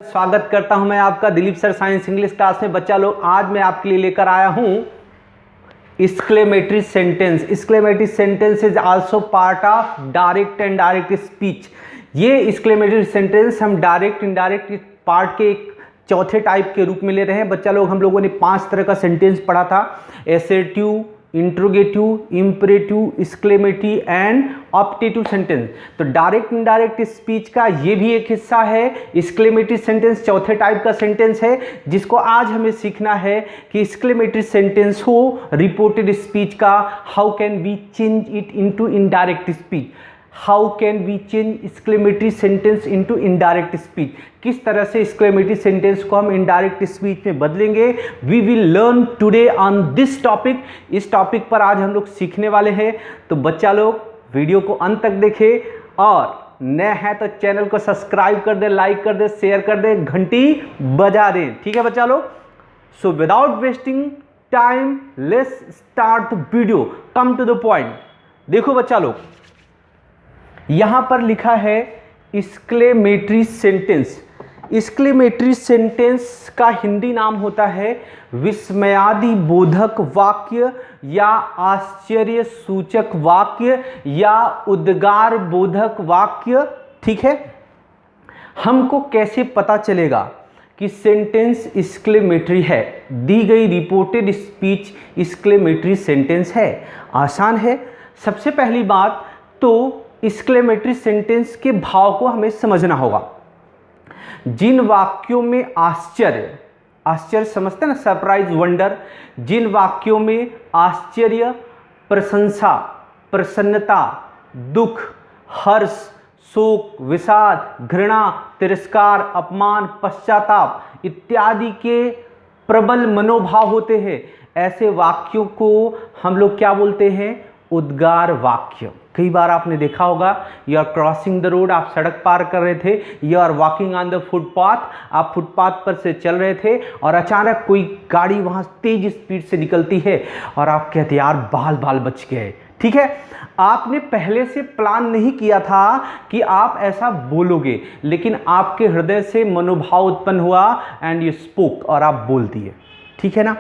स्वागत करता हूं मैं आपका Dilip sir science English class में। बच्चा लोग, आज मैं आपके लिए लेकर आया हूं exclamatory sentence. Exclamatory sentence is also part of direct and direct speech. ये एक्सक्लेमेटरी सेंटेंस हम डायरेक्ट इनडायरेक्ट पार्ट के एक चौथे टाइप के रूप में ले रहे हैं। बच्चा लोग, हम लोगों ने 5 तरह का सेंटेंस पढ़ा था: assertive, interrogative, imperative, exclamatory and optative sentence. तो डायरेक्ट इनडायरेक्ट स्पीच का ये भी एक हिस्सा है। एक्सक्लेमेटरी सेंटेंस चौथे टाइप का सेंटेंस है जिसको आज हमें सीखना है कि एक्सक्लेमेटरी सेंटेंस हो रिपोर्टेड स्पीच का, how can we change it into indirect speech. How can we change exclamatory sentence into indirect speech. किस तरह से एक्सक्लेमेटरी सेंटेंस को हम इनडायरेक्ट स्पीच में बदलेंगे, we will learn today on this topic. इस टॉपिक पर आज हम लोग सीखने वाले हैं। तो बच्चा लोग, वीडियो को अंत तक देखें और नए हैं तो चैनल को सब्सक्राइब कर दे, लाइक कर दे, शेयर कर दे, घंटी बजा दें। ठीक है बच्चा लोग? So without wasting time let's start the video, come to the point. देखो बच्चा लोग, यहां पर लिखा है एक्सक्लेमेटरी सेंटेंस। एक्सक्लेमेटरी सेंटेंस का हिंदी नाम होता है विस्मयादि बोधक वाक्य या आश्चर्य सूचक वाक्य या उद्गार बोधक वाक्य। ठीक है, हमको कैसे पता चलेगा कि सेंटेंस एक्सक्लेमेटरी है? दी गई रिपोर्टेड स्पीच एक्सक्लेमेटरी सेंटेंस है। आसान है। सबसे पहली बात तो एक्सक्लेमेटरी सेंटेंस के भाव को हमें समझना होगा। जिन वाक्यों में आश्चर्य समझते हैं ना, सरप्राइज, वंडर। जिन वाक्यों में आश्चर्य, प्रशंसा, प्रसन्नता, दुख, हर्ष, शोक, विषाद, घृणा, तिरस्कार, अपमान, पश्चाताप इत्यादि के प्रबल मनोभाव होते हैं, ऐसे वाक्यों को हम लोग क्या बोलते हैं? उद्गार वाक्य। कई बार आपने देखा होगा, you are crossing the road, आप सड़क पार कर रहे थे, you are walking on the footpath, आप फुटपाथ पर से चल रहे थे और अचानक कोई गाड़ी वहां तेज स्पीड से निकलती है और आप कहते यार बाल बच गए। ठीक है, आपने पहले से प्लान नहीं किया था कि आप ऐसा बोलोगे, लेकिन आपके हृदय से मनोभाव उत्पन्न हुआ एंड यू स्पोक, और आप बोल दिए। ठीक है ना?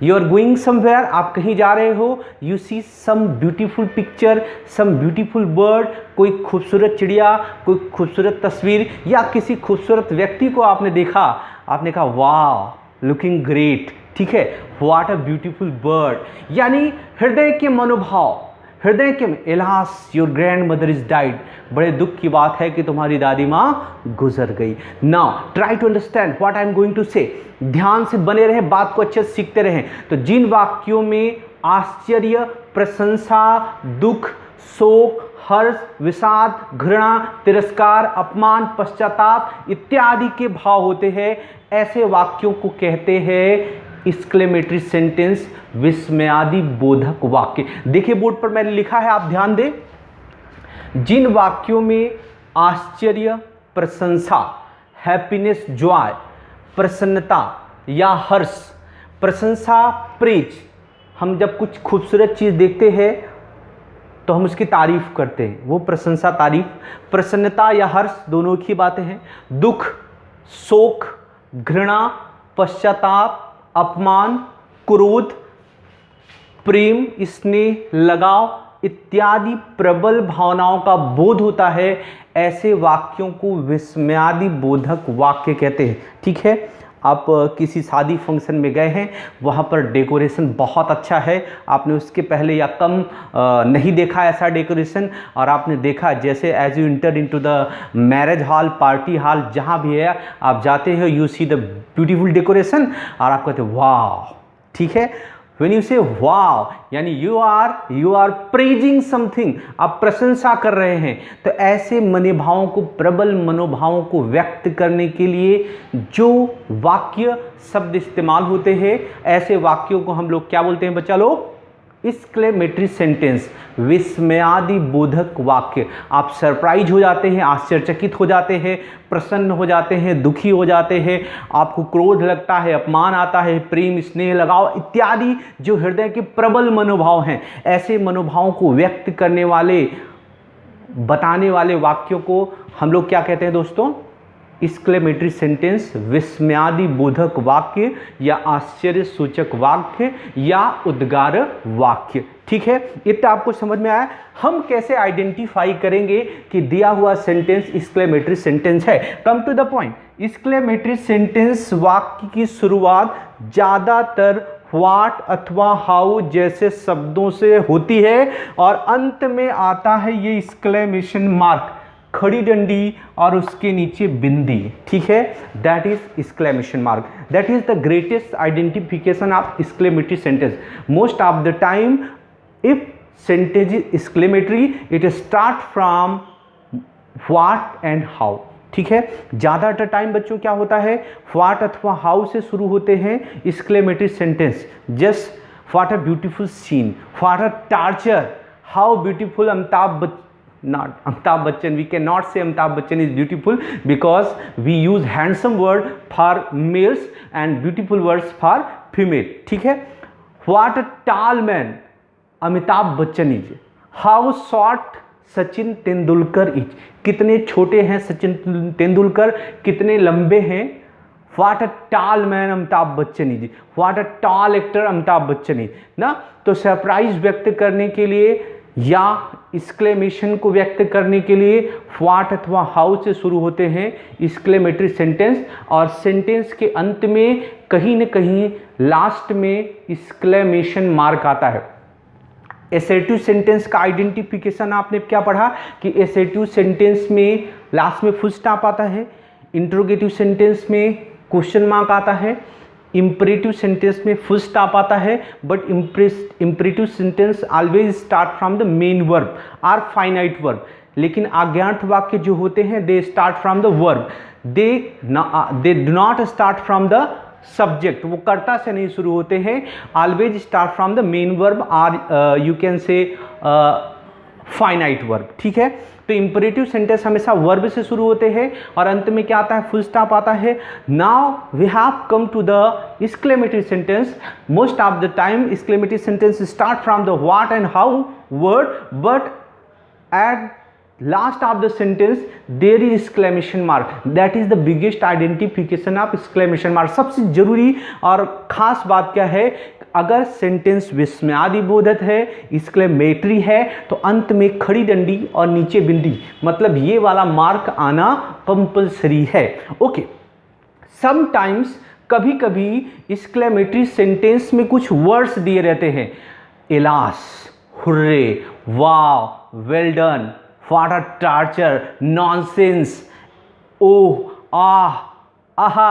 यू आर गोइंग समवेयर, आप कहीं जा रहे हो, you see some beautiful picture, some beautiful bird, कोई खूबसूरत चिड़िया, कोई खूबसूरत तस्वीर या किसी खूबसूरत व्यक्ति को आपने देखा, आपने कहा वाह लुकिंग ग्रेट। ठीक है, व्हाट अ ब्यूटीफुल बर्ड। यानी हृदय के मनोभाव, हृदय के alas your grandmother is died, बड़े दुख की बात है कि तुम्हारी दादी माँ गुजर गई। Now try to understand what I am going to say. ध्यान से बने रहें, बात को अच्छे से सीखते रहें। तो जिन वाक्यों में आश्चर्य, प्रशंसा, दुख, शोक, हर्ष, विषाद, घृणा, तिरस्कार, अपमान, पश्चाताप इत्यादि के भाव होते हैं, ऐसे वाक्यों को कहते हैं एक्सक्लेमेटरी सेंटेंस, विस्मयादि बोधक वाक्य। देखिए बोर्ड पर मैंने लिखा है, आप ध्यान दें। जिन वाक्यों में आश्चर्य, प्रशंसा, हैप्पीनेस, जॉय, प्रसन्नता या हर्ष, प्रशंसा, प्रेज, हम जब कुछ खूबसूरत चीज़ देखते हैं तो हम उसकी तारीफ करते हैं, वो प्रशंसा, तारीफ। प्रसन्नता या हर्ष दोनों की बातें हैं। दुख, शोक, घृणा, पश्चाताप, अपमान, क्रोध, प्रेम, स्नेह, लगाव इत्यादि प्रबल भावनाओं का बोध होता है, ऐसे वाक्यों को विस्मयादि बोधक वाक्य कहते हैं। ठीक है, आप किसी शादी फंक्शन में गए हैं, वहाँ पर डेकोरेशन बहुत अच्छा है, आपने उसके पहले या कम नहीं देखा ऐसा डेकोरेशन, और आपने देखा जैसे as you enter into the marriage hall, party hall, जहाँ भी है आप जाते हो, you see the beautiful decoration और आप कहते वाह। ठीक है, When you say wow, यानी you are praising something, आप प्रशंसा कर रहे हैं। तो ऐसे मनोभावों को, प्रबल मनोभावों को व्यक्त करने के लिए जो वाक्य शब्द इस्तेमाल होते हैं, ऐसे वाक्यों को हम लोग क्या बोलते हैं बच्चा लोग? एक्सक्लेमेटरी सेंटेंस, विस्मयादि बोधक वाक्य। आप सरप्राइज हो जाते हैं, आश्चर्यचकित हो जाते हैं, प्रसन्न हो जाते हैं, दुखी हो जाते हैं, आपको क्रोध लगता है, अपमान आता है, प्रेम, स्नेह, लगाव इत्यादि जो हृदय के प्रबल मनोभाव हैं, ऐसे मनोभावों को व्यक्त करने वाले, बताने वाले वाक्यों को हम लोग क्या कहते हैं दोस्तों? एक्सक्लेमेटरी सेंटेंस विस्मयादि बोधक वाक्य या आश्चर्य सूचक वाक्य या उद्गार वाक्य। ठीक है, इतना आपको समझ में आया। हम कैसे आइडेंटिफाई करेंगे कि दिया हुआ सेंटेंस एक्सक्लेमेटरी सेंटेंस है? Come to the point. Exclamatory sentence वाक्य की शुरुआत ज्यादातर व्हाट अथवा हाउ जैसे शब्दों से होती है और अंत में आता है ये एक्सक्लेमेशन मार्क, खड़ी डंडी और उसके नीचे बिंदी। ठीक है, that is exclamation mark. That is the greatest identification of exclamatory sentence. Most of the time if sentence is exclamatory it start from what and how। ठीक है, ज़्यादातर टाइम बच्चों क्या होता है, what अथवा how से शुरू होते हैं exclamatory sentence। Just what a beautiful scene, what a torture, how beautiful not Amitabh Bachchan, we cannot say Amitabh Bachchan is beautiful because we use handsome word for males and beautiful words for female। ठीक है, what a tall man Amitabh Bachchan is, how short Sachin Tendulkar is, कितने छोटे हैं सचिन तेंदुलकर, कितने लंबे हैं। What a tall man Amitabh Bachchan is, what a tall actor Amitabh Bachchan is ना। तो सरप्राइज व्यक्त करने के लिए या एक्सक्लेमेशन को व्यक्त करने के लिए व्हाट अथवा हाउ से शुरू होते हैं एक्सक्लेमेटरी सेंटेंस, और सेंटेंस के अंत में कहीं न कहीं लास्ट में एक्सक्लेमेशन मार्क आता है। एसेटिव सेंटेंस का आइडेंटिफिकेशन आपने क्या पढ़ा कि एसेटिव सेंटेंस में लास्ट में फुल स्टॉप आता है, इंट्रोगेटिव सेंटेंस में क्वेश्चन मार्क आता है, इंपरेटिव सेंटेंस में फुल स्टॉप आता है, but imperative sentence always start from the main verb or finite verb. लेकिन आज्ञार्थ वाक्य जो होते हैं they start from the verb, they do not start from the subject, वो कर्ता से नहीं शुरू होते हैं, always start from the main verb are you can say finite verb. ठीक है, तो इंपरेटिव सेंटेंस हमेशा वर्ब से शुरू होते हैं और अंत में क्या आता है, फुल स्टॉप आता है। Now we have come to the exclamatory sentence. Most of the time exclamatory sentence start from the what and how word, but at last of the sentence there is exclamation mark, that is the biggest identification of exclamation mark। सबसे जरूरी और खास बात क्या है, अगर sentence विस्मयादि बोधक है, एक्सक्लेमेटरी है, तो अंत में खड़ी डंडी और नीचे बिंदी, मतलब ये वाला मार्क आना कंपल्सरी है। ओके, समटाइम्स कभी कभी एक्सक्लेमेटरी सेंटेंस में कुछ वर्ड्स दिए रहते हैं, alas, hurray, wow, well done, what a torture, nonsense, oh, ah, aha,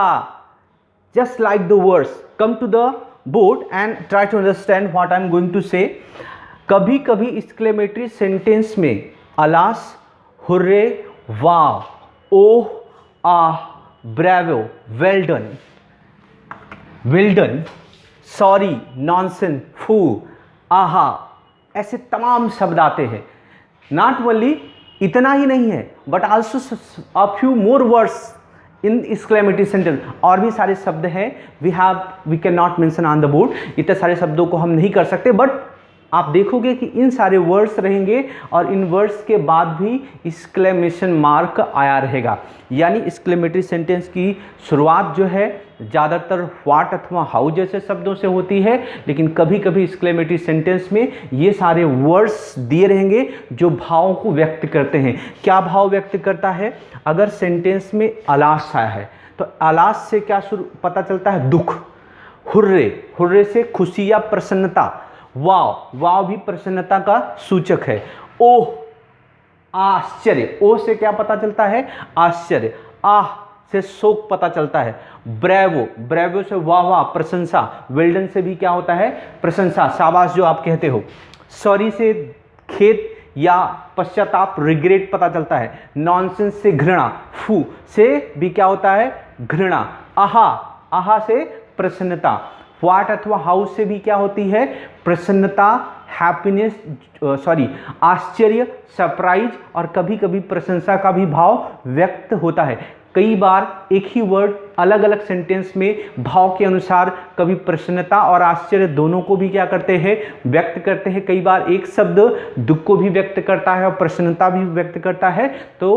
just like the words। come to the board and try to understand what I'm going to say। कभी कभी exclamatory sentence में alas, hurray, wow, oh, ah, bravo, well done, sorry, nonsense, pooh, aha, ऐसे तमाम शब्द आते हैं। Not only इतना ही नहीं है, but also a few more words in exclamatory sentence, और भी सारे शब्द हैं we can not mention on the board. इतने सारे शब्दों को हम नहीं कर सकते, बट आप देखोगे कि इन सारे वर्ड्स रहेंगे और इन वर्ड्स के बाद भी एक्सक्लेमेशन मार्क आया रहेगा। यानी एक्सक्लेमेटरी सेंटेंस की शुरुआत जो है ज़्यादातर व्हाट अथवा हाउ जैसे शब्दों से होती है, लेकिन कभी कभी एक्सक्लेमेटरी सेंटेंस में ये सारे वर्ड्स दिए रहेंगे जो भावों को व्यक्त करते हैं। क्या भाव व्यक्त करता है? अगर सेंटेंस में अलास आया है तो अलास से क्या पता चलता है? दुख। हुर्रे से खुशी या प्रसन्नता। वाव भी प्रसन्नता का सूचक है। ओह, आश्चर्य। ओह से क्या पता चलता है? आश्चर्य। आह से शोक पता चलता है। ब्रेवो से वाह, प्रशंसा। वेल्डन से भी क्या होता है? प्रशंसा, शाबाश जो आप कहते हो। सॉरी से खेद या पश्चाताप, रिग्रेट पता चलता है। नॉनसेंस से घृणा। फू से भी क्या होता है? घृणा। आहा से प्रसन्नता। व्हाट अथवा हाउ से भी क्या होती है? प्रसन्नता, हैप्पीनेस, आश्चर्य, सरप्राइज, और कभी कभी प्रशंसा का भी भाव व्यक्त होता है। कई बार एक ही वर्ड अलग अलग सेंटेंस में भाव के अनुसार कभी प्रसन्नता और आश्चर्य दोनों को भी क्या करते हैं? व्यक्त करते हैं। कई बार एक शब्द दुख को भी व्यक्त करता है और प्रसन्नता भी व्यक्त करता है। तो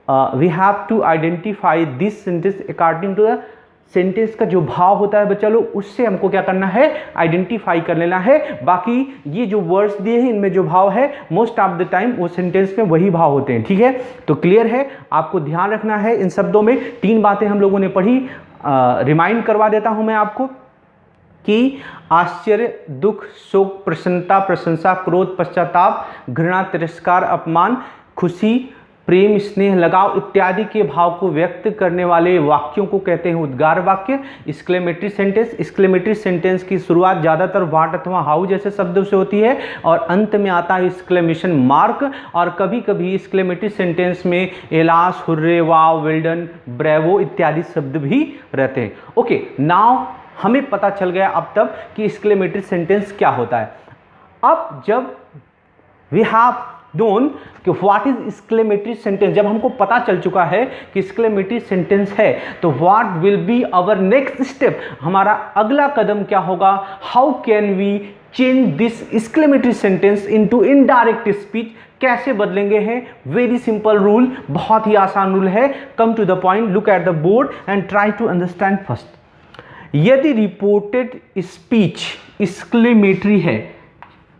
we have to identify this sentence according to the sentence का जो भाव होता है बच्चा लोग, उससे हमको क्या करना है, आइडेंटिफाई कर लेना है। बाकी ये जो वर्ड्स दिए हैं इनमें जो भाव है मोस्ट ऑफ द टाइम वो सेंटेंस में वही भाव होते हैं। ठीक है, तो क्लियर है, आपको ध्यान रखना है इन शब्दों में। 3 बातें हम लोगों ने पढ़ी, रिमाइंड करवा देता हूं मैं आपको कि आश्चर्य, दुख, शोक, प्रसन्नता, प्रशंसा, क्रोध, पश्चाताप, घृणा, तिरस्कार, अपमान, खुशी, प्रेम, स्नेह, लगाव इत्यादि के भाव को व्यक्त करने वाले वाक्यों को कहते हैं उद्गार वाक्य, एक्सक्लेमेटरी सेंटेंस। एक्सक्लेमेटरी सेंटेंस की शुरुआत ज़्यादातर व्हाट अथवा हाउ जैसे शब्दों से होती है और अंत में आता है एक्सक्लेमेशन मार्क, और कभी कभी एक्सक्लेमेटरी सेंटेंस में एलास, हुर्रे, वाव, वेल्डन, ब्रेवो इत्यादि शब्द भी रहते हैं। ओके, नाउ हमें पता चल गया अब तक कि एक्सक्लेमेटरी सेंटेंस क्या होता है। अब जब वी हैव नोन कि व्हाट इज एक्सक्लेमेटरी सेंटेंस, जब हमको पता चल चुका है कि एक्सक्लेमेटरी सेंटेंस है, तो what will be our next step, हमारा अगला कदम क्या होगा, how can we change this exclamatory sentence into indirect speech, कैसे बदलेंगे हैं। वेरी सिंपल रूल, बहुत ही आसान रूल है। Come to the point, look at the board and try to understand first. यदि रिपोर्टेड स्पीच एक्सक्लेमेटरी है,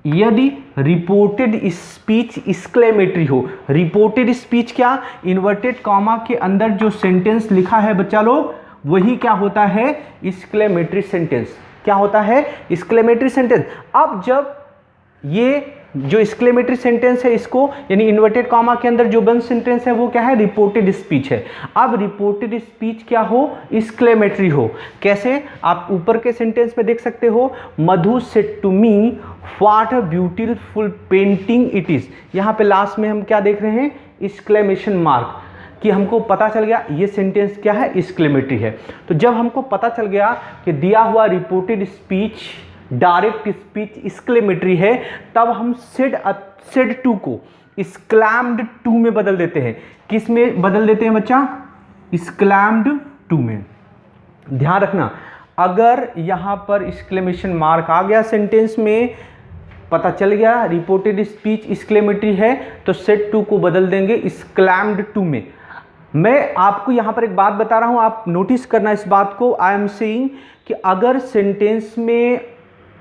यदि रिपोर्टेड स्पीच एक्सक्लेमेटरी हो, रिपोर्टेड स्पीच क्या, इन्वर्टेड कॉमा के अंदर जो सेंटेंस लिखा है बच्चा लोग, वही क्या होता है, एक्सक्लेमेटरी सेंटेंस। क्या होता है, एक्सक्लेमेटरी सेंटेंस। अब जब ये जो एक्सक्लेमेटरी सेंटेंस है, इसको यानी इन्वर्टेड कॉमा के अंदर जो बंद सेंटेंस है वो क्या है, रिपोर्टेड स्पीच है। अब रिपोर्टेड स्पीच क्या हो, एक्सक्लेमेटरी हो। कैसे, आप ऊपर के सेंटेंस में देख सकते हो, Madhu said to me what a beautiful painting it is. यहाँ पे लास्ट में हम क्या देख रहे हैं, एक्सक्लेमेशन मार्क, कि हमको पता चल गया ये सेंटेंस क्या है, एक्सक्लेमेटरी है। तो जब हमको पता चल गया कि दिया हुआ reported speech direct speech exclamatory है, तब हम सेड टू को एक्सक्लैम्ड टू में बदल देते हैं। किस में बदल देते हैं बच्चा, एक्सक्लैम्ड टू में। ध्यान रखना, अगर यहां पर एक्सक्लेमेशन मार्क आ गया सेंटेंस में, पता चल गया रिपोर्टेड स्पीच एक्सक्लेमेटरी है, तो सेड टू को बदल देंगे एक्सक्लैम्ड टू में। मैं आपको यहां पर एक बात बता रहा हूं, आप नोटिस करना इस बात को। आई एम सेइंग कि अगर सेंटेंस में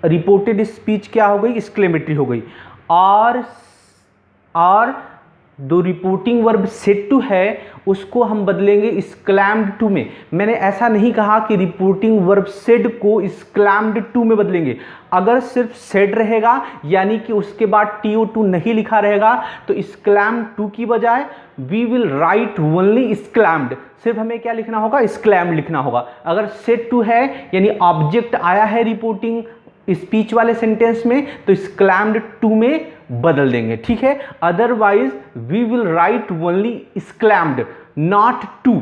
रिपोर्टेड स्पीच क्या हो गई, एक्सक्लेमेटरी हो गई, और दो रिपोर्टिंग वर्ब सेड टू है उसको हम बदलेंगे एक्सक्लैम्ड टू में। मैंने ऐसा नहीं कहा कि रिपोर्टिंग वर्ब सेड को एक्सक्लैम्ड टू में बदलेंगे। अगर सिर्फ सेड रहेगा यानी कि उसके बाद TO2 नहीं लिखा रहेगा, तो एक्सक्लैम्ड टू की बजाय वी विल राइट ओनली एक्सक्लैम्ड, सिर्फ हमें क्या लिखना होगा, एक्सक्लैम्ड लिखना होगा। अगर सेड टू है यानी ऑब्जेक्ट आया है रिपोर्टिंग स्पीच वाले सेंटेंस में, तो एक्सक्लैम्ड टू में बदल देंगे। ठीक है, otherwise we will write only exclaimed, not to.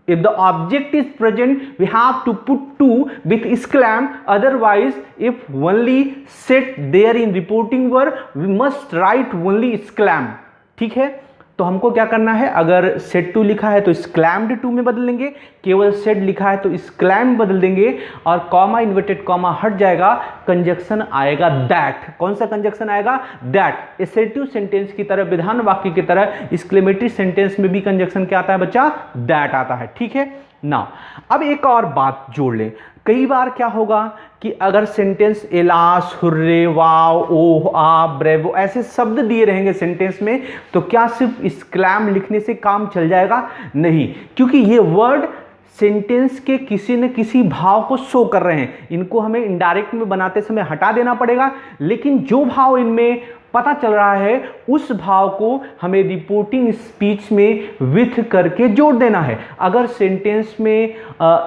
If the object is present, we have to put to with exclam. Otherwise, if only set there in reporting verb, we must write only exclam. ठीक है, तो हमको क्या करना है, अगर said to लिखा है तो एक्सक्लैम्ड टू में बदल देंगे, केवल सेड लिखा है तो एक्सक्लैम बदल देंगे, और कॉमा इन्वर्टेड कॉमा हट जाएगा, कंजक्शन आएगा दैट। कौन सा कंजक्शन आएगा, दैट। एसर्टिव सेंटेंस की तरह, विधान वाक्य की तरह एक्सक्लेमेटरी सेंटेंस में भी कंजक्शन क्या आता है बच्चा, दैट आता है। ठीक है ना, अब एक और बात जोड़ लें। कई बार क्या होगा कि अगर सेंटेंस एलास, हुर्रे, वाव, ओह, आ, ब्रेवो ऐसे शब्द दिए रहेंगे सेंटेंस में, तो क्या सिर्फ एक्सक्लैम लिखने से काम चल जाएगा, नहीं, क्योंकि ये वर्ड सेंटेंस के किसी न किसी भाव को शो कर रहे हैं। इनको हमें इनडायरेक्ट में बनाते समय हटा देना पड़ेगा, लेकिन जो भाव इनमें पता चल रहा है उस भाव को हमें रिपोर्टिंग स्पीच में विथ करके जोड़ देना है। अगर सेंटेंस में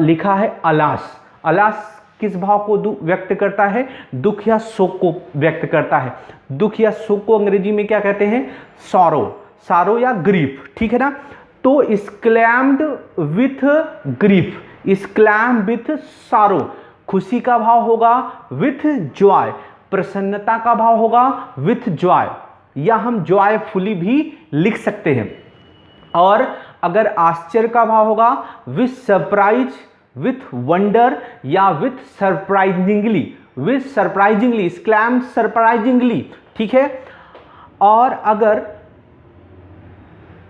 लिखा है अलास, अलास किस भाव को व्यक्त करता है, दुख या शोक को व्यक्त करता है। दुख या शोक को अंग्रेजी में क्या कहते हैं, सॉरो, सारो या ग्रीफ। ठीक है ना, तो एक्सक्लैम्ड विथ ग्रीफ, एक्सक्लैम विथ सारो, खुशी का भाव होगा विथ जॉय, प्रसन्नता का भाव होगा विथ जॉय, या हम जॉयफुली भी लिख सकते हैं। और अगर आश्चर्य का भाव होगा विथ सरप्राइज, विथ वंडर, या with surprisingly, with surprisingly,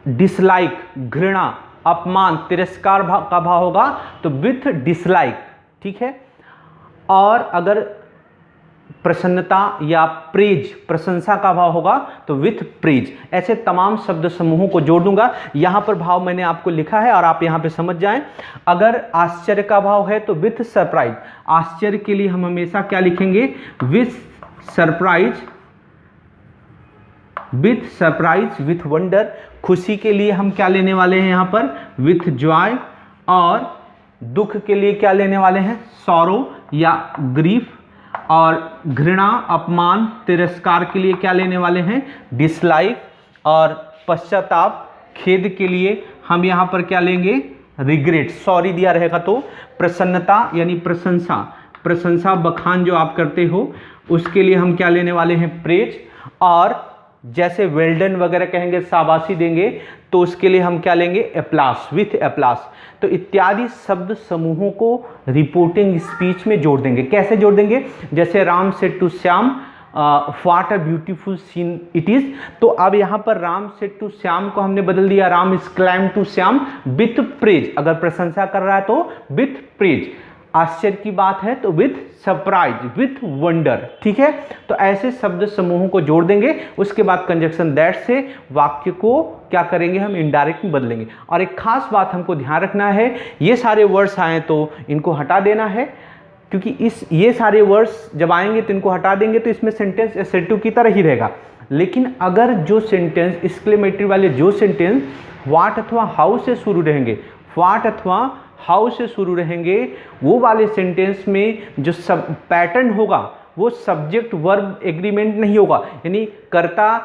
dislike घृणा, अपमान, तिरस्कार का भाव होगा तो विथ डिसलाइक, ठीक है। और अगर प्रसन्नता या प्रेज, प्रशंसा का भाव होगा तो विथ प्रेज। ऐसे तमाम शब्द समूहों को जोड़ दूंगा। यहां पर भाव मैंने आपको लिखा है और आप यहां पे समझ जाएं। अगर आश्चर्य का भाव है तो विथ सरप्राइज, आश्चर्य के लिए हम हमेशा क्या लिखेंगे, with surprise, with surprise, with wonder. खुशी के लिए हम क्या लेने वाले हैं यहां पर, विथ जॉय। और दुख के लिए क्या लेने वाले हैं, सॉरो या ग्रीफ। और घृणा, अपमान, तिरस्कार के लिए क्या लेने वाले हैं, डिसलाइक। और पश्चाताप, खेद के लिए हम यहां पर क्या लेंगे, रिग्रेट। सॉरी दिया रहेगा तो प्रसन्नता यानी प्रशंसा, प्रशंसा बखान जो आप करते हो उसके लिए हम क्या लेने वाले हैं, प्रेज। और जैसे वेल्डन वगैरह कहेंगे, शाबाशी देंगे, तो उसके लिए हम क्या लेंगे, एप्लास, विथ एप्लास। तो इत्यादि शब्द समूहों को रिपोर्टिंग स्पीच में जोड़ देंगे। कैसे जोड़ देंगे, जैसे Ram said to Shyam what a beautiful scene it is. तो अब यहां पर राम सेड टू श्याम को हमने बदल दिया, Ram exclaimed to Shyam with praise. अगर प्रशंसा कर रहा है तो विथ प्रेज, आश्चर्य की बात है तो विथ सरप्राइज, विथ वंडर, ठीक है। तो ऐसे शब्द समूहों को जोड़ देंगे। उसके बाद कंजक्शन दैट से वाक्य को क्या करेंगे, हम इनडायरेक्ट में बदलेंगे। और एक खास बात हमको ध्यान रखना है, ये सारे वर्ड्स आए तो इनको हटा देना है, क्योंकि ये सारे वर्ड्स जब आएंगे तो इनको हटा देंगे तो इसमें सेंटेंस एसेटिव की तरह ही रहेगा। लेकिन अगर जो सेंटेंस एक्सक्लेमेटरी वाले जो सेंटेंस व्हाट अथवा हाउ से शुरू रहेंगे, व्हाट अथवा हाउ से शुरू रहेंगे, वो वाले सेंटेंस में जो सब पैटर्न होगा वो सब्जेक्ट वर्ब एग्रीमेंट नहीं होगा, यानी कर्ता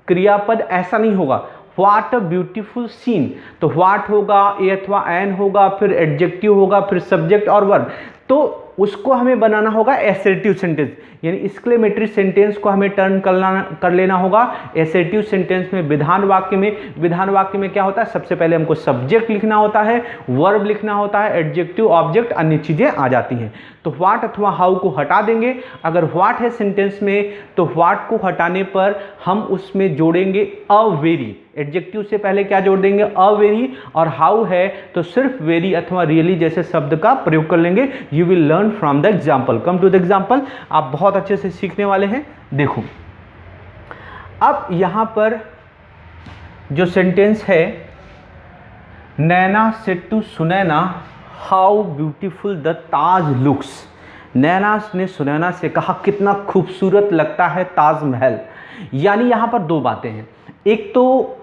क्रियापद ऐसा नहीं होगा। व्हाट अ ब्यूटीफुल सीन, तो व्हाट होगा, ए अथवा एन होगा, फिर एडजेक्टिव होगा, फिर सब्जेक्ट और वर्ब। तो उसको हमें बनाना होगा एसर्टिव सेंटेंस, यानी एक्सक्लेमेटरी सेंटेंस को हमें टर्न कर लेना होगा एसर्टिव सेंटेंस में। विधान वाक्य में क्या होता है, सबसे पहले हमको सब्जेक्ट लिखना होता है, वर्ब लिखना होता है, एडजेक्टिव, ऑब्जेक्ट, अन्य चीजें आ जाती हैं। तो व्हाट अथवा हाउ को हटा देंगे। अगर व्हाट है सेंटेंस में तो व्हाट को हटाने पर हम उसमें जोड़ेंगे अ वेरी, एडजेक्टिव से पहले क्या जोड़ देंगे, अ वेरी। और हाउ है तो सिर्फ वेरी अथवा रियली जैसे शब्द का प्रयोग कर लेंगे। You will learn from the example. Come to the example, आप बहुत अच्छे से सीखने वाले हैं। देखो अब यहां पर जो सेंटेंस है, Naina said to Sunaina how beautiful the Taj looks. Naina ने सुनैना से कहा कितना खूबसूरत लगता है ताजमहल। यानी यहां पर दो बातें हैं, एक तो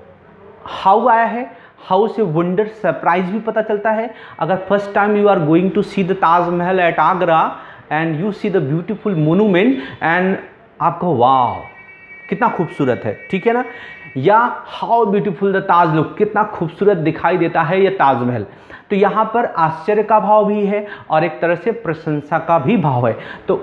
हाउ आया है, हाउ से वंडर, सरप्राइज भी पता चलता है। अगर first time you are going to see the Taj Mahal at Agra and you see the beautiful monument and आपको वाह कितना खूबसूरत है, ठीक है ना। या how beautiful the Taj look, कितना खूबसूरत दिखाई देता है यह ताजमहल। तो यहाँ पर आश्चर्य का भाव भी है और एक तरह से प्रशंसा का भी भाव है। तो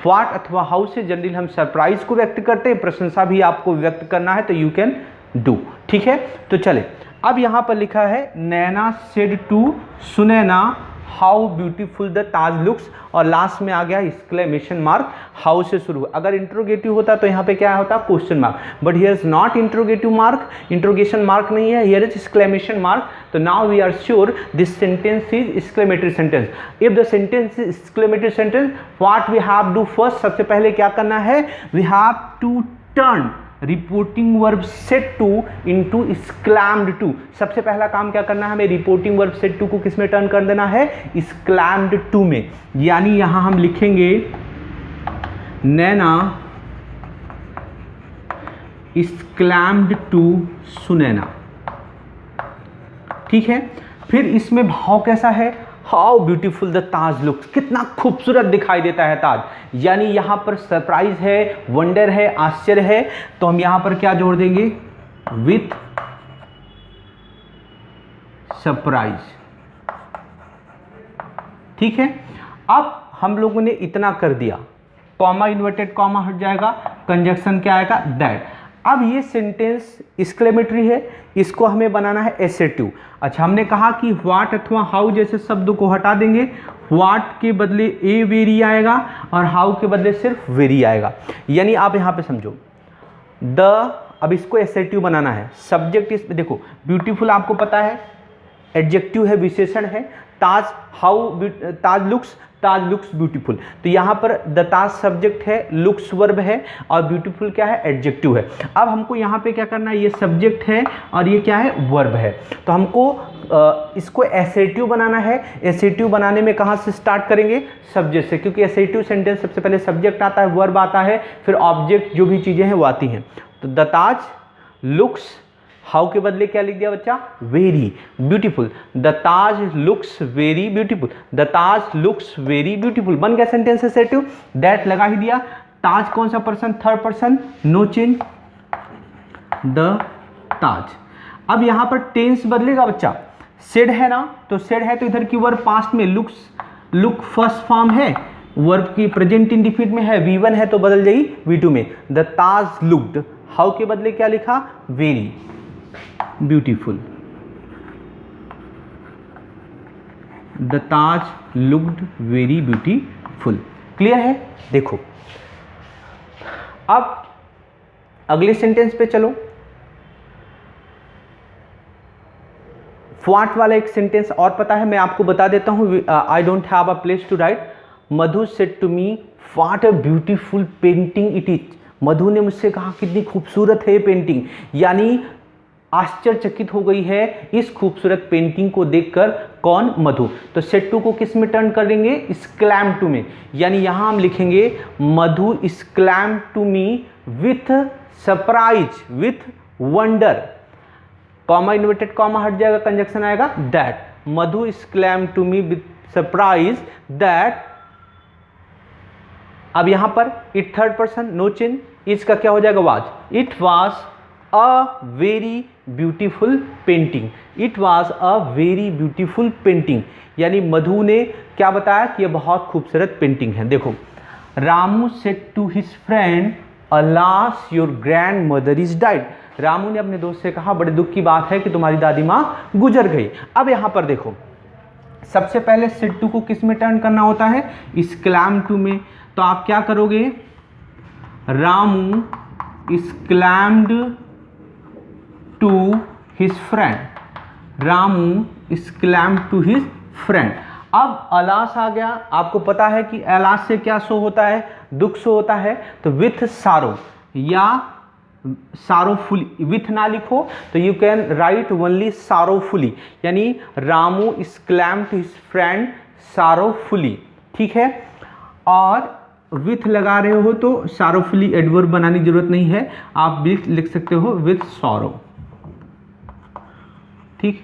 व्हाट अथवा हाउ से जनरली हम सरप्राइज को व्यक्त करते हैं, प्रशंसा भी आपको व्यक्त करना है तो यू कैन डू, ठीक है। तो चले, अब यहाँ पर लिखा है Naina said to Sunaina how beautiful the Taj looks, और लास्ट में आ गया एक्सक्लेमेशन मार्क, हाउ से शुरू। अगर इंट्रोगेटिव होता तो यहाँ पे क्या होता, question mark, but here is not interrogative mark, interrogation mark नहीं है, हियर इज एक्सक्लेमेशन मार्क। तो now we are sure this sentence is exclamatory sentence. If the sentence is exclamatory sentence, what we have do first, सबसे पहले क्या करना है, we have to turn reporting verb said to into exclaimed to. सबसे पहला काम क्या करना है, हमें रिपोर्टिंग वर्ब सेड टू को किस में टर्न कर देना है, एक्सक्लेम्ड टू में। यानी यहां हम लिखेंगे नैना एक्सक्लेम्ड टू सुनैना, ठीक है। फिर इसमें भाव कैसा है, how beautiful the Taj looks, कितना खूबसूरत दिखाई देता है ताज। यानी यहां पर सरप्राइज है, वंडर है, आश्चर्य है, तो हम यहां पर क्या जोड़ देंगे, विथ सरप्राइज, ठीक है। अब हम लोगों ने इतना कर दिया, कॉमा इन्वर्टेड कॉमा हट जाएगा, कंजक्शन क्या आएगा, दैट। अब ये सेंटेंस एक्सक्लेमेटरी है, इसको हमें बनाना है एसेटिव। अच्छा, हमने कहा कि व्हाट अथवा हाउ जैसे शब्द को हटा देंगे, व्हाट के बदले ए वेरी आएगा और हाउ के बदले सिर्फ वेरी आएगा। यानी आप यहां पे समझो, द अब इसको एसेटिव बनाना है। सब्जेक्ट इसमें देखो, ब्यूटीफुल आपको पता है एडजेक्टिव है, विशेषण है। ताज, ताज लुक्स ब्यूटीफुल। तो यहाँ पर द ताज सब्जेक्ट है, लुक्स वर्ब है और ब्यूटीफुल क्या है, एडजेक्टिव है। अब हमको यहाँ पे क्या करना है, ये सब्जेक्ट है और ये क्या है, वर्ब है। तो हमको इसको एसेटिव बनाना है। एसेटिव बनाने में कहाँ से स्टार्ट करेंगे, सब्जेक्ट से, क्योंकि एसेटिव सेंटेंस सबसे पहले सब्जेक्ट आता है, वर्ब आता है, फिर ऑब्जेक्ट जो भी चीज़ें हैं वो आती हैं। तो द ताज लुक्स, हाउ के बदले क्या लिख दिया बच्चा, very beautiful. The Taj looks very beautiful, the Taj looks very beautiful. बन गया सेंटेंस एसेटिव। दैट लगा ही दिया। ताज कौन सा person, third person, no change, the Taj. अब यहां पर टेंस बदलेगा बच्चा, सेड है ना, तो सेड है तो इधर की वर्ब पास्ट में, लुक फर्स्ट फॉर्म है, वर्ब की प्रेजेंट इंडिफिनिट में है, V1 है तो बदल जाएगी V2 में। द ताज लुक्ड, हाउ के बदले क्या लिखा, very beautiful. The Taj looked very beautiful. Clear है। देखो अब अगले सेंटेंस पे चलो। व्हाट वाला एक सेंटेंस और पता है, मैं आपको बता देता हूं। I don't have a place to write. Madhu said to me what a beautiful painting it is. Madhu ने मुझसे कहा कितनी खूबसूरत है ये पेंटिंग, यानी आश्चर्यचकित हो गई है इस खूबसूरत पेंटिंग को देखकर। कौन, मधु। तो सेड टू को किस में टर्न करेंगे, एक्सक्लेम टू में, यानी यहां हम लिखेंगे Madhu exclaim to me with surprise, with wonder. Comma inverted comma हट जाएगा, कंजक्शन आएगा that. Madhu exclaim to me with surprise that. अब यहां पर it third person, no change, इसका क्या हो जाएगा, was. It was a very beautiful painting, it was a very beautiful painting, यानी मधु ने क्या बताया कि यह बहुत खूबसूरत पेंटिंग है। देखो, Ramu said to his friend alas your grandmother is died. Ramu ने अपने दोस्त से कहा बड़े दुख की बात है कि तुम्हारी दादी माँ गुजर गई। अब यहां पर देखो, सबसे पहले सेड टू को किस में टर्न करना होता है, एक्सक्लेम टू में। तो आप क्या करोगे, Ramu exclaimed to his friend, Ramu exclaimed to his friend. अब अलास आ गया। आपको पता है कि अलास से क्या शो होता है, दुख शो होता है। तो विथ सारो या सारोफुली, विथ ना लिखो तो you can write only sorrowfully, यानी Ramu exclaimed to his friend sorrowfully. ठीक है। और विथ लगा रहे हो तो सारोफुली एडवर्ब बनाने की जरूरत नहीं है, आप भी लिख सकते हो विथ सॉरो। ठीक,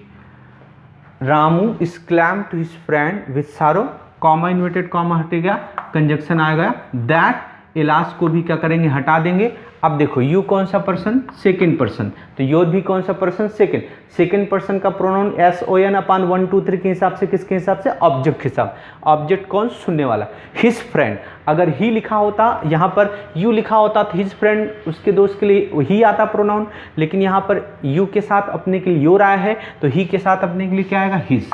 Ramu exclaimed to his friend with sorrow, comma inverted comma हटेगा, कंजक्शन आएगा दैट। इलाज को भी क्या करेंगे, हटा देंगे। अब देखो, यू कौन सा पर्सन, सेकेंड पर्सन, तो योर भी कौन सा पर्सन, सेकेंड पर्सन का प्रोनाउन SON अपान 1 2 3 के हिसाब से, किसके हिसाब से, ऑब्जेक्ट के हिसाब। ऑब्जेक्ट कौन, सुनने वाला। हिज फ्रेंड, अगर ही लिखा होता, यहाँ पर यू लिखा होता तो हिज फ्रेंड उसके दोस्त के लिए ही आता प्रोनाउन, लेकिन यहाँ पर यू के साथ अपने के लिए योर आया है, तो ही के साथ अपने के लिए क्या आएगा, his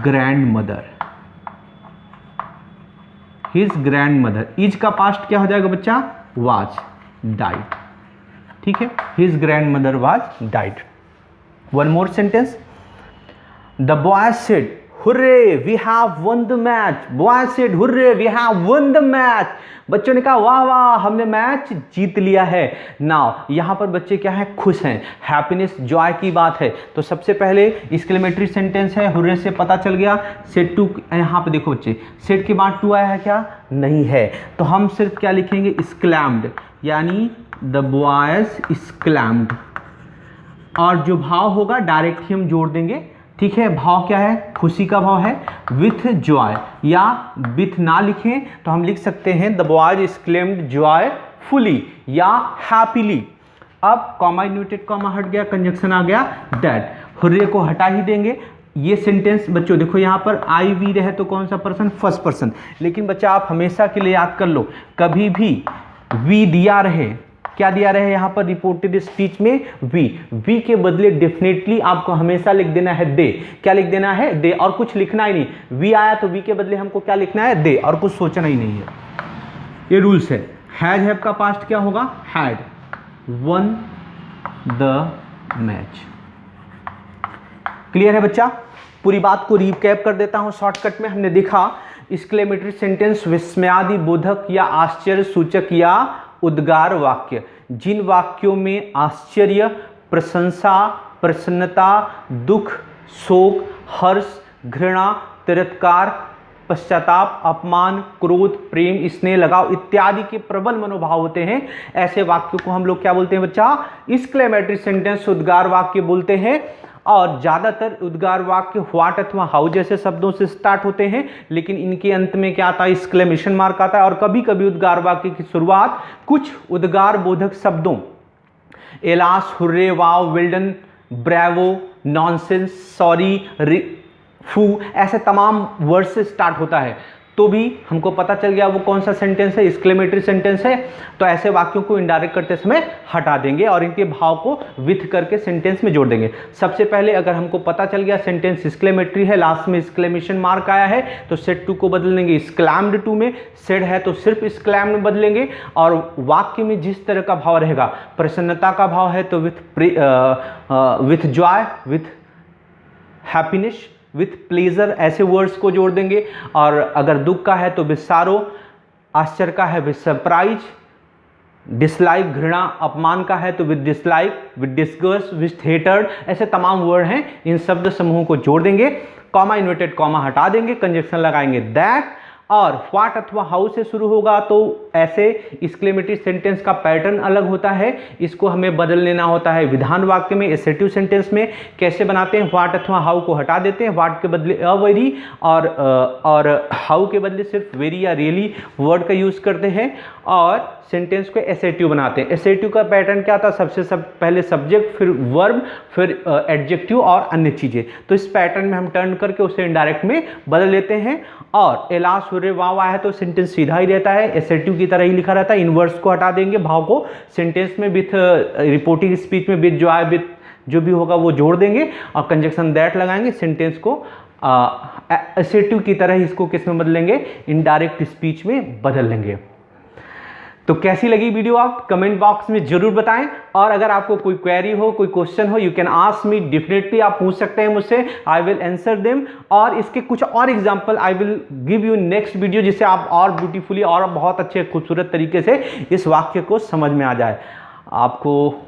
grandmother, his grandmother. Is का पास्ट क्या हो जाएगा बच्चा, वाज डाइड। ठीक है, his grandmother was died. One more sentence, the boy said hurray we have won the match. Boy said hurray we have won the match. बच्चों ने कहा वाह वाह, हमने मैच जीत लिया है। नाउ यहाँ पर बच्चे क्या है, खुश हैं, हैप्पीनेस, जॉय की बात है। तो सबसे पहले एक्सक्लेमेटरी सेंटेंस है, हुर्रे से पता चल गया। सेड टू, यहाँ पे देखो बच्चे, सेड के बाद टू आया है क्या, नहीं है, तो हम सिर्फ क्या लिखेंगे, एक्सक्लेम्ड, यानी द बॉयज एक्सक्लेम्ड। और जो भाव होगा डायरेक्ट ही हम जोड़ देंगे। ठीक है, भाव क्या है, खुशी का भाव है, विथ जॉय, या विथ ना लिखें तो हम लिख सकते हैं द बॉयज एक्सक्लेम्ड जॉयफुली या हैप्पीली। अब कॉमा इन्वर्टेड कॉमा हट गया, कंजक्शन आ गया दैट। हुर्रे को हटा ही देंगे। ये सेंटेंस बच्चों देखो, यहाँ पर आई वी रहे तो कौन सा पर्सन, फर्स्ट पर्सन। लेकिन बच्चा आप हमेशा के लिए याद कर लो, कभी भी वी दिया रहे, क्या दिया रहे यहाँ पर रिपोर्टेड स्पीच में, वी के बदले डेफिनेटली आपको हमेशा लिख देना है दे। क्या लिख देना है, दे, और कुछ लिखना ही नहीं। वी आया तो वी के बदले हमको क्या लिखना है, दे, और कुछ सोचना ही नहीं है। ये रूल्स है। हैज हैव का पास्ट क्या होगा, had. won the match. Clear है बच्चा? पूरी बात को रिकैप कर देता हूं शॉर्टकट में। हमने देखा एक्सक्लेमेटरी सेंटेंस विस्मयादि बोधक या आश्चर्य सूचक या उद्गार वाक्य, जिन वाक्यों में आश्चर्य, प्रशंसा, प्रसन्नता, दुख, शोक, हर्ष, घृणा, तिरस्कार, पश्चाताप, अपमान, क्रोध, प्रेम, स्नेह, लगाव इत्यादि के प्रबल मनोभाव होते हैं, ऐसे वाक्यों को हम लोग क्या बोलते हैं बच्चा? एक्सक्लेमेटरी सेंटेंस, उद्गार वाक्य बोलते हैं। और ज्यादातर उद्गार वाक्य व्हाट अथवा हाउ जैसे शब्दों से स्टार्ट होते हैं, लेकिन इनके अंत में क्या आता है? एक्सक्लेमेशन मार्क आता है। और कभी कभी उद्गार वाक्य की शुरुआत कुछ उद्गार बोधक शब्दों एलास, हुर्रे, वाव, वेल्डन, ब्रेवो, नॉनसेंस, सॉरी, फू, ऐसे तमाम वर्ड से स्टार्ट होता है। तो भी हमको पता चल गया वो कौन सा सेंटेंस है, एक्सक्लेमेटरी सेंटेंस है। तो ऐसे वाक्यों को इनडायरेक्ट करते समय हटा देंगे और इनके भाव को विथ करके सेंटेंस में जोड़ देंगे। सबसे पहले अगर हमको पता चल गया सेंटेंस एक्सक्लेमेटरी है, लास्ट में एक्सक्लेमेशन मार्क आया है, तो सेड टू को बदल देंगे एक्सक्लैम्ड टू में। सेड है तो सिर्फ एक्सक्लैम्ड में बदलेंगे। और वाक्य में जिस तरह का भाव रहेगा, प्रसन्नता का भाव है तो with Joy, with happiness, with pleasure, ऐसे वर्ड्स को जोड़ देंगे। और अगर दुख का है तो विथ सारो, आश्चर्य का है विथ सरप्राइज, डिसलाइक, घृणा, अपमान का है तो with dislike, with disgust, with hatred, ऐसे तमाम वर्ड हैं। इन शब्द समूहों को जोड़ देंगे, कॉमा, इन्वर्टेड कॉमा हटा देंगे, कंजक्शन लगाएंगे दैट। और व्हाट अथवा हाउ से शुरू होगा तो ऐसे एक्सक्लेमेटरी सेंटेंस का पैटर्न अलग होता है, इसको हमें बदल लेना होता है विधान वाक्य में। एसेटिव सेंटेंस में कैसे बनाते हैं? व्हाट अथवा हाउ को हटा देते हैं, व्हाट के बदले अ वेरी और हाउ के बदले सिर्फ वेरी या रियली वर्ड का यूज करते हैं और सेंटेंस को एसेटिव बनाते हैं। एसेटिव का पैटर्न क्या था? पहले सब्जेक्ट, फिर वर्ब, फिर एडजेक्टिव और अन्य चीजें। तो इस पैटर्न में हम टर्न करके उसे इनडायरेक्ट में बदल लेते हैं। और एलास, हुर्रे, वाव आया है तो सेंटेंस सीधा ही रहता है, एसेटिव की तरह ही लिखा रहता है। इनवर्स को हटा देंगे, भाव को सेंटेंस में विथ रिपोर्टिंग स्पीच में विथ जॉय, विथ जो भी होगा वो जोड़ देंगे और कंजक्शन दैट लगाएंगे। सेंटेंस को एसेटिव की तरह ही इसको किस में बदलेंगे? इनडायरेक्ट स्पीच में बदल लेंगे। तो कैसी लगी वीडियो आप कमेंट बॉक्स में जरूर बताएं। और अगर आपको कोई क्वेरी हो, कोई क्वेश्चन हो, you can ask me, definitely आप पूछ सकते हैं मुझसे, आई विल आंसर देम। और इसके कुछ और example I will give you next video, जिससे आप और ब्यूटीफुली और बहुत अच्छे खूबसूरत तरीके से इस वाक्य को समझ में आ जाए। आपको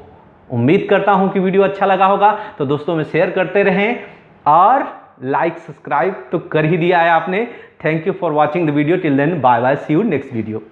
उम्मीद करता हूं कि वीडियो अच्छा लगा होगा, तो दोस्तों में शेयर करते रहें और लाइक सब्सक्राइब तो कर ही दिया है आपने। Thank you for watching the video. Till then bye bye, see you next video.